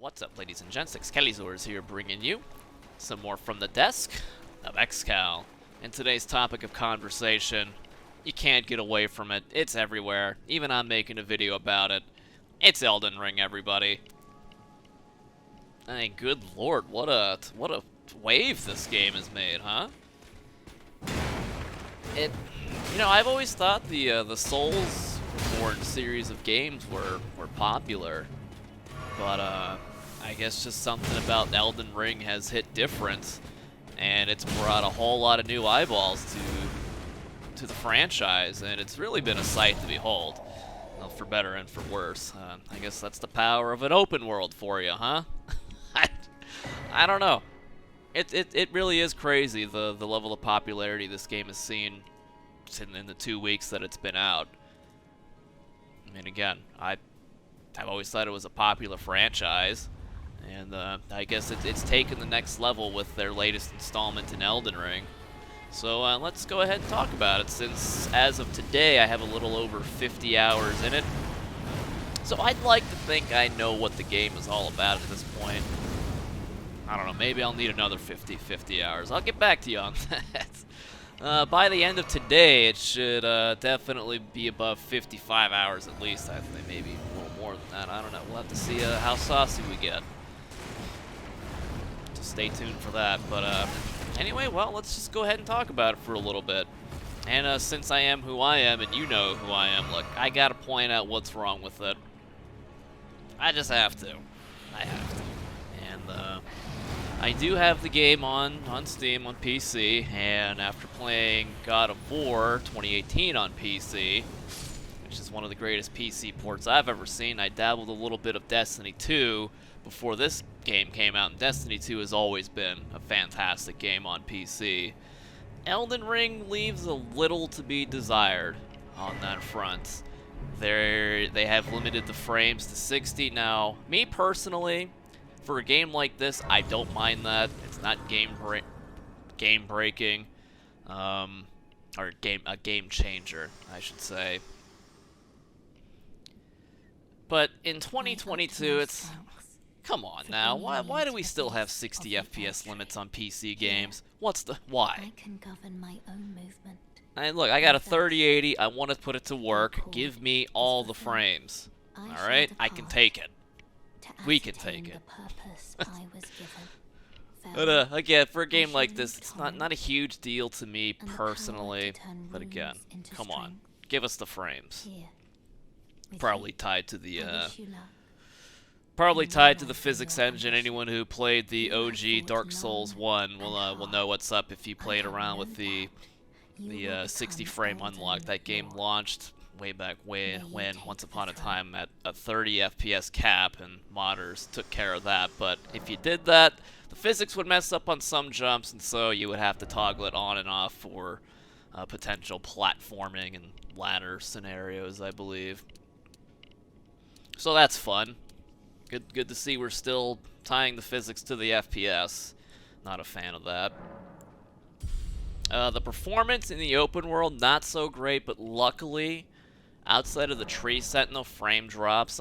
What's up, ladies and gents? xcalizorz here, bringing you some more from the desk of xcal. And today's topic of conversation, you can't get away from it. It's everywhere. Even I'm making a video about it. It's Elden Ring, everybody. I mean, good lord, what a wave this game has made, huh? I've always thought the Souls-born series of games were popular, but I guess just something about Elden Ring has hit different, and it's brought a whole lot of new eyeballs to the franchise, and it's really been a sight to behold, well, for better and for worse. I guess that's the power of an open world for you, huh? I don't know. It really is crazy the level of popularity this game has seen in the 2 weeks that it's been out. I mean, again, I've always thought it was a popular franchise, and I guess it's taken the next level with their latest installment in Elden Ring. So let's go ahead and talk about it, since as of today I have a little over 50 hours in it. So I'd like to think I know what the game is all about at this point. I don't know, maybe I'll need another 50 hours. I'll get back to you on that. By the end of today, it should definitely be above 55 hours at least. I think maybe a little more than that. I don't know. We'll have to see how saucy we get. So stay tuned for that. But anyway, well, let's just go ahead and talk about it for a little bit. And since I am who I am, and you know who I am, look, I gotta point out what's wrong with it. I just have to. I have to. And I do have the game on Steam on PC, and after playing God of War 2018 on PC, which is one of the greatest PC ports I've ever seen, I dabbled a little bit of Destiny 2 before this game came out, and Destiny 2 has always been a fantastic game on PC. Elden Ring leaves a little to be desired on that front. They have limited the frames to 60. Now, me personally, for a game like this, I don't mind that. It's not game breaking, or a game changer, I should say. But in 2022, it's, come on now, why do we still have 60 FPS limits on PC games? What's the why? I can govern my own movement. And look, I got a 3080. I want to put it to work. Give me all the frames. All right, I can take it. We can take it. But again, for a game like this, it's not a huge deal to me personally. But again, come on, give us the frames. Probably tied to the physics engine. Anyone who played the OG Dark Souls 1 will know what's up if you played around with the 60 frame unlock. That game launched way back when, once upon a time, at a 30 FPS cap, and modders took care of that. But if you did that, the physics would mess up on some jumps, and so you would have to toggle it on and off for potential platforming and ladder scenarios, I believe. So that's fun. Good to see we're still tying the physics to the FPS. Not a fan of that. The performance in the open world, not so great, but luckily, outside of the tree sentinel, frame drops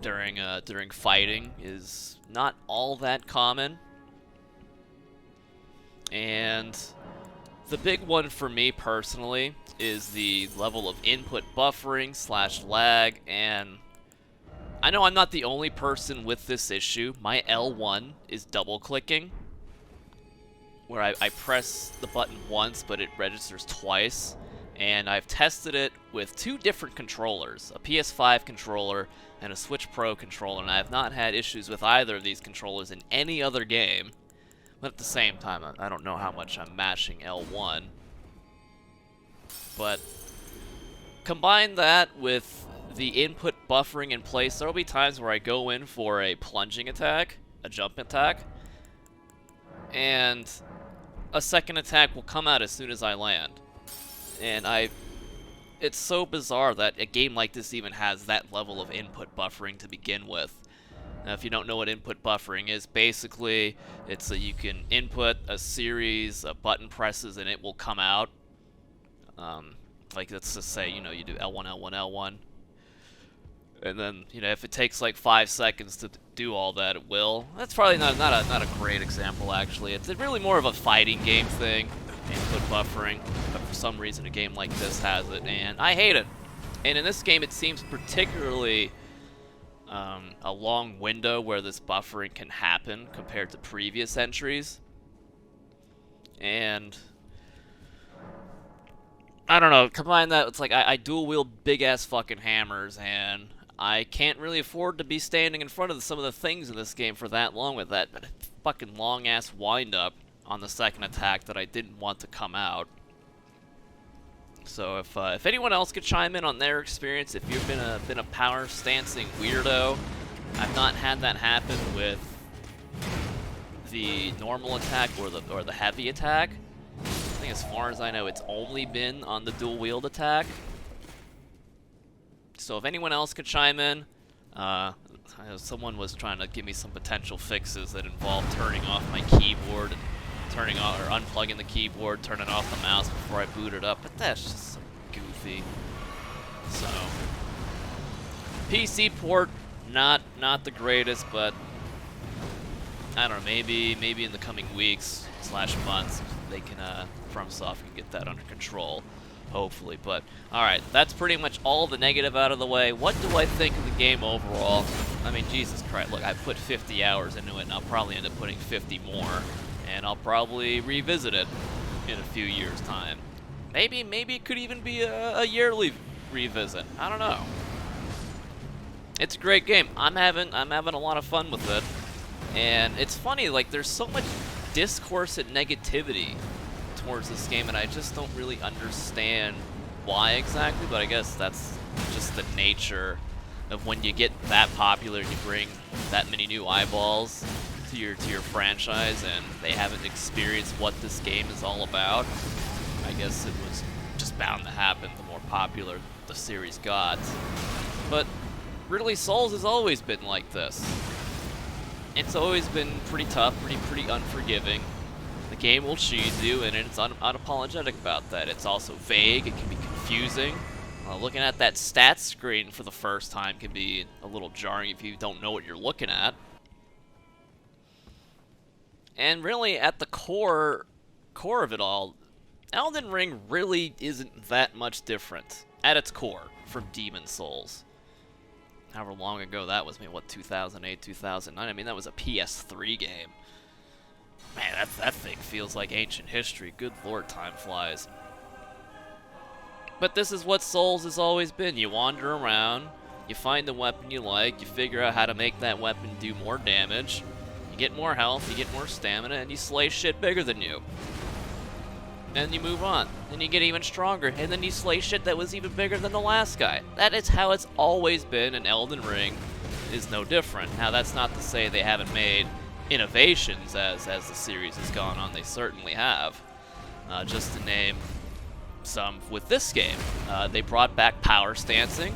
during fighting is not all that common. And the big one for me personally is the level of input buffering / lag, and I know I'm not the only person with this issue. My L1 is double clicking, where I press the button once, but it registers twice. And I've tested it with 2 different controllers, a PS5 controller and a Switch Pro controller, and I have not had issues with either of these controllers in any other game. But at the same time, I don't know how much I'm mashing L1. But combine that with the input buffering in place, there will be times where I go in for a plunging attack, a jump attack, and a second attack will come out as soon as I land. And it's so bizarre that a game like this even has that level of input buffering to begin with. Now, if you don't know what input buffering is, basically, it's you can input a series of button presses and it will come out. Like, let's just say, you do L1, L1, L1. And then, you know, if it takes like 5 seconds to do all that, it will. That's probably not a great example, actually. It's really more of a fighting game thing, input buffering. But for some reason, a game like this has it, and I hate it. And in this game, it seems particularly a long window where this buffering can happen compared to previous entries. And I don't know, combine that, it's like I dual wield big ass fucking hammers, and I can't really afford to be standing in front of some of the things in this game for that long with that fucking long ass wind up on the second attack that I didn't want to come out. So if anyone else could chime in on their experience, if you've been a power stancing weirdo, I've not had that happen with the normal attack or the heavy attack. I think as far as I know, it's only been on the dual wield attack. So if anyone else could chime in, someone was trying to give me some potential fixes that involve turning off my keyboard and turning off or unplugging the keyboard, turning off the mouse before I boot it up, but that's just so goofy. So PC port, not the greatest, but I don't know, maybe in the coming weeks / months they can FromSoft can get that under control, hopefully. But alright, that's pretty much all the negative out of the way. What do I think of the game overall? I mean, Jesus Christ, look, I put 50 hours into it, and I'll probably end up putting 50 more, and I'll probably revisit it in a few years' time. Maybe it could even be a yearly revisit. I don't know. It's a great game. I'm having a lot of fun with it. And it's funny, like, there's so much discourse and negativity towards this game, and I just don't really understand why exactly, but I guess that's just the nature of when you get that popular and you bring that many new eyeballs to your franchise and they haven't experienced what this game is all about. I guess it was just bound to happen the more popular the series got. But really, Souls has always been like this. It's always been pretty tough, pretty unforgiving. The game will cheese you, and it's unapologetic about that. It's also vague, it can be confusing. Looking at that stats screen for the first time can be a little jarring if you don't know what you're looking at. And really, at the core of it all, Elden Ring really isn't that much different, at its core, from Demon Souls. However long ago that was, maybe, what, 2008, 2009? I mean, that was a PS3 game. Man, that thing feels like ancient history. Good lord, time flies. But this is what Souls has always been. You wander around, you find a weapon you like, you figure out how to make that weapon do more damage, you get more health, you get more stamina, and you slay shit bigger than you. And you move on. Then you get even stronger, and then you slay shit that was even bigger than the last guy. That is how it's always been, and Elden Ring is no different. Now, that's not to say they haven't made innovations as the series has gone on. They certainly have. Just to name some with this game. They brought back power stancing,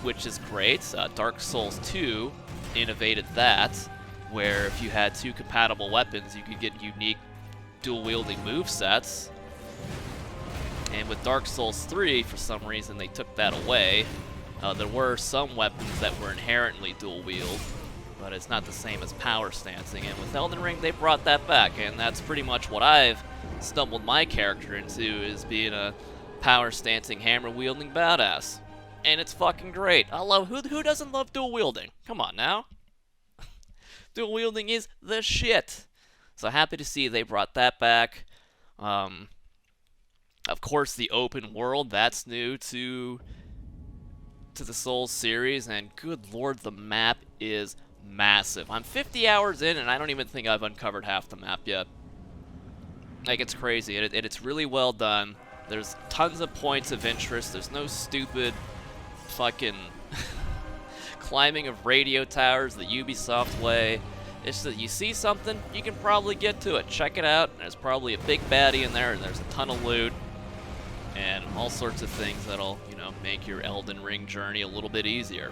which is great. Dark Souls 2 innovated that, where if you had 2 compatible weapons, you could get unique dual-wielding movesets. And with Dark Souls 3, for some reason, they took that away. There were some weapons that were inherently dual-wield, but it's not the same as power stancing. And with Elden Ring, they brought that back, and that's pretty much what I've stumbled my character into, is being a power stancing, hammer-wielding badass. And it's fucking great. I love, who doesn't love dual-wielding? Come on now. Dual-wielding is the shit. So happy to see they brought that back. Of course, the open world, that's new to the Souls series, and good lord, the map is massive. I'm 50 hours in, and I don't even think I've uncovered half the map yet. Like, it's crazy, and it's really well done. There's tons of points of interest. There's no stupid fucking climbing of radio towers the Ubisoft way. It's that you see something, you can probably get to it. Check it out. There's probably a big baddie in there, and there's a ton of loot. And all sorts of things that'll, you know, make your Elden Ring journey a little bit easier.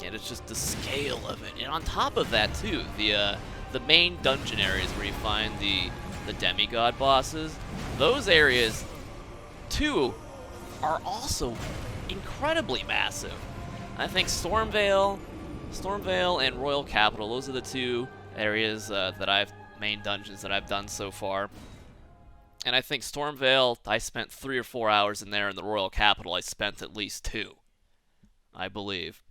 And it's just the scale of it. And on top of that, too, the main dungeon areas where you find the demigod bosses, those areas, too, are also incredibly massive. I think Stormvale and Royal Capital, those are the two areas main dungeons that I've done so far. And I think Stormvale, I spent 3 or 4 hours in there, and the Royal Capital, I spent at least 2, I believe.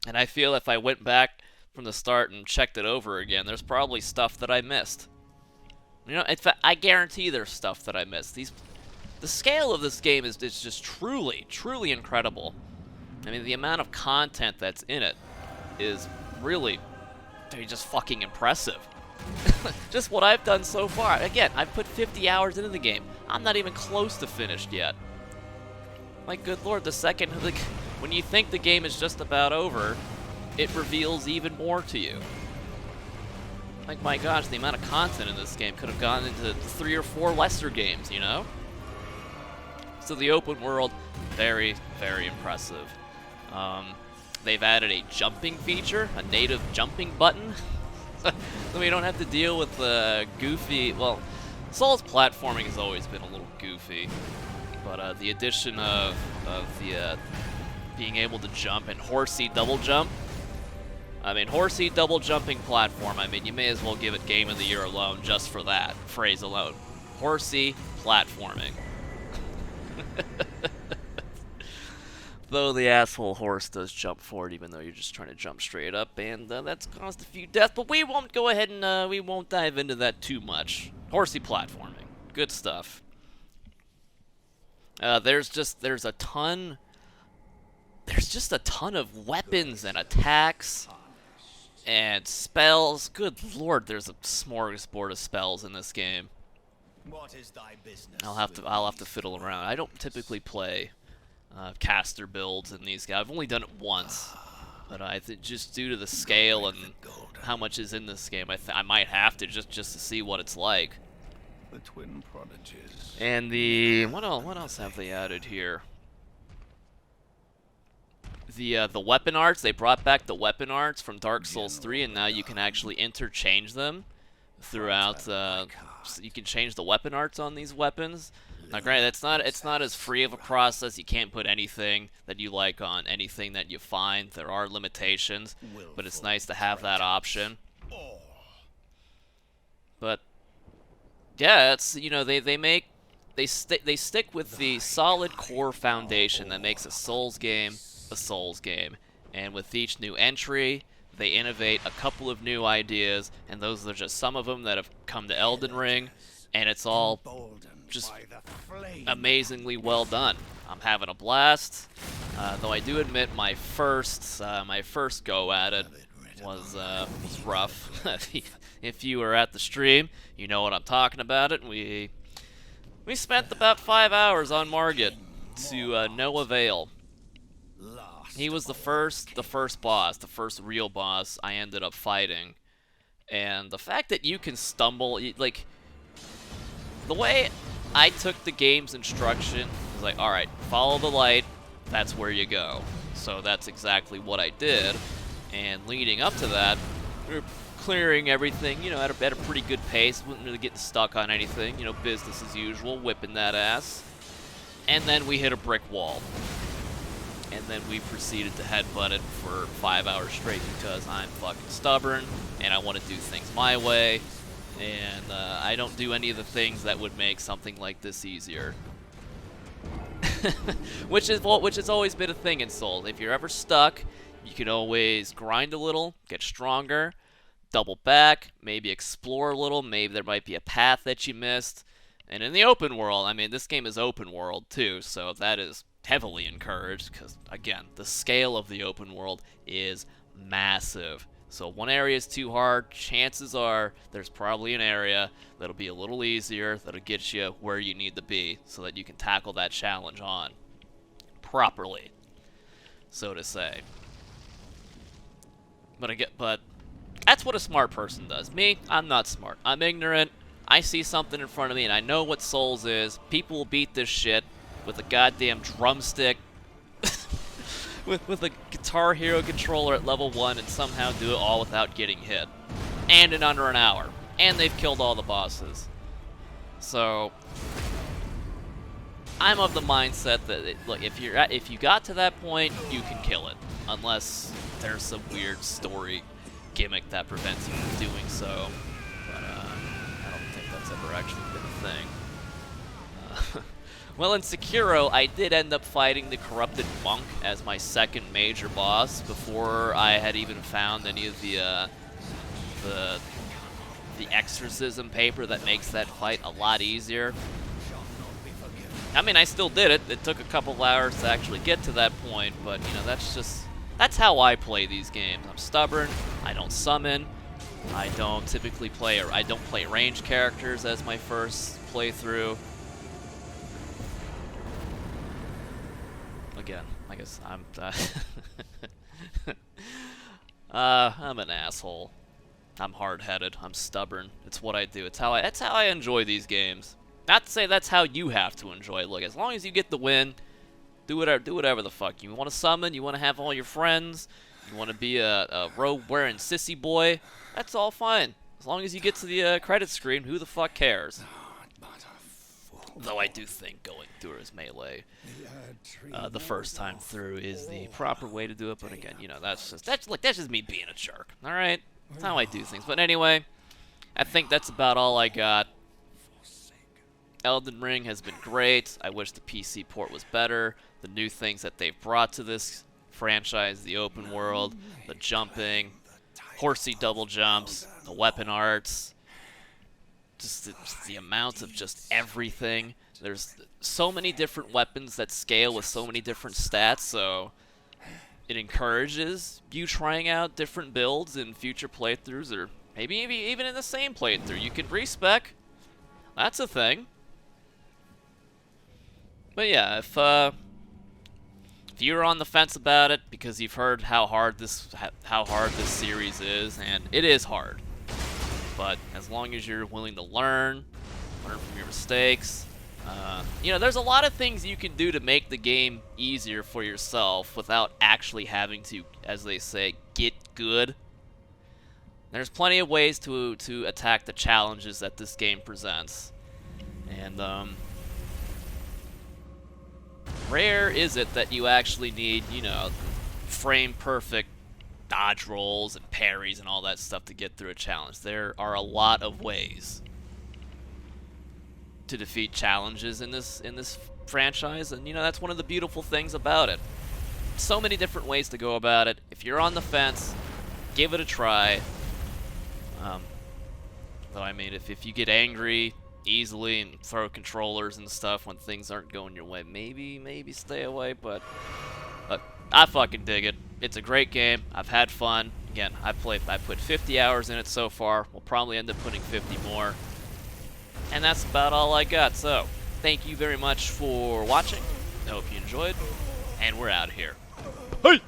And I feel if I went back from the start and checked it over again, there's probably stuff that I missed. You know, in fact, I guarantee there's stuff that I missed. The scale of this game is just truly, truly incredible. I mean, the amount of content that's in it is really just fucking impressive. Just what I've done so far. Again, I've put 50 hours into the game. I'm not even close to finished yet. My good lord, when you think the game is just about over, it reveals even more to you. Like, my gosh, the amount of content in this game could have gone into 3 or 4 lesser games, you know? So the open world, very, very impressive. They've added a jumping feature, a native jumping button. So we don't have to deal with the goofy... Well, Souls platforming has always been a little goofy. But the addition of the being able to jump and horsey double jump. I mean, horsey double jumping platform, I mean, you may as well give it Game of the Year alone just for that phrase alone. Horsey platforming. Though the asshole horse does jump forward, even though you're just trying to jump straight up, and that's caused a few deaths, but we won't go ahead and we won't dive into that too much. Horsey platforming. Good stuff. There's just a ton of weapons and attacks and spells. Good lord, there's a smorgasbord of spells in this game. What is thy business? I'll have to fiddle around. I don't typically play caster builds in these guys. I've only done it once, but I think just due to the scale and how much is in this game, I might have to just to see what it's like. The twin prodigies. And what else have they added here? The weapon arts. They brought back the weapon arts from Dark Souls 3, and now you can actually interchange them throughout. So you can change the weapon arts on these weapons. Now, granted, it's not as free of a process. You can't put anything that you like on anything that you find. There are limitations, but it's nice to have that option. But yeah, it's, you know, they stick with the solid core foundation that makes a Souls game a Souls game, and with each new entry, they innovate a couple of new ideas, and those are just some of them that have come to Elden Ring, and it's all just amazingly well done. I'm having a blast, though I do admit my first go at it was rough. If you were at the stream, you know what I'm talking about. We spent about 5 hours on Margit to no avail. He was the first boss, the first real boss I ended up fighting, and the fact that you can stumble, like, the way I took the game's instruction was like, all right, follow the light, that's where you go. So that's exactly what I did, and leading up to that, we were clearing everything, you know, at a pretty good pace. Wasn't really getting stuck on anything, you know, business as usual, whipping that ass. And then we hit a brick wall. And then we proceeded to headbutt it for 5 hours straight because I'm fucking stubborn and I want to do things my way. And I don't do any of the things that would make something like this easier. which has always been a thing in Souls. If you're ever stuck, you can always grind a little, get stronger, double back, maybe explore a little, maybe there might be a path that you missed. And in the open world, I mean, this game is open world too, so that is heavily encouraged because, again, the scale of the open world is massive. So one area is too hard, chances are there's probably an area that'll be a little easier, that'll get you where you need to be so that you can tackle that challenge on properly, so to say. But that's what a smart person does. Me, I'm not smart. I'm ignorant. I see something in front of me and I know what Souls is. People will beat this shit with a goddamn drumstick, with a Guitar Hero controller at level 1 and somehow do it all without getting hit. And in under an hour. And they've killed all the bosses. So, I'm of the mindset that look, if you got to that point, you can kill it, unless there's some weird story gimmick that prevents you from doing so. But I don't think that's ever actually been a thing. Well, in Sekiro, I did end up fighting the corrupted monk as my second major boss before I had even found any of the exorcism paper that makes that fight a lot easier. I mean, I still did it. It took a couple hours to actually get to that point, but you know, that's how I play these games. I'm stubborn. I don't summon. I don't typically play, or I don't play ranged characters as my first playthrough. Again, I guess I'm I'm an asshole. I'm hard-headed. I'm stubborn. It's what I do. That's how I enjoy these games. Not to say that's how you have to enjoy it. Look, as long as you get the win, do whatever the fuck you want to summon. You want to have all your friends. You want to be a robe-wearing sissy boy. That's all fine. As long as you get to the credit screen, who the fuck cares? Though I do think going through his melee the first time through is the proper way to do it. But again, you know, that's just me being a jerk. All right, that's how I do things. But anyway, I think that's about all I got. Elden Ring has been great. I wish the PC port was better. The new things that they've brought to this franchise, the open world, the jumping, horsey double jumps, the weapon arts, just the amount of just everything. There's so many different weapons that scale with so many different stats, so it encourages you trying out different builds in future playthroughs, or maybe even in the same playthrough. You can respec. That's a thing. But yeah, if you're on the fence about it because you've heard how hard this series is, and it is hard, but as long as you're willing to learn from your mistakes, you know, there's a lot of things you can do to make the game easier for yourself without actually having to, as they say, get good. There's plenty of ways to attack the challenges that this game presents, and rare is it that you actually need, you know, frame perfect dodge rolls and parries and all that stuff to get through a challenge. There are a lot of ways to defeat challenges in this franchise, and you know, that's one of the beautiful things about it. So many different ways to go about it. If you're on the fence, give it a try. Though I mean, if you get angry easily and throw controllers and stuff when things aren't going your way, maybe stay away, but I fucking dig it. It's a great game. I've had fun. Again, I put 50 hours in it so far. We'll probably end up putting 50 more. And that's about all I got. So, thank you very much for watching. I hope you enjoyed, and we're out of here. Hey!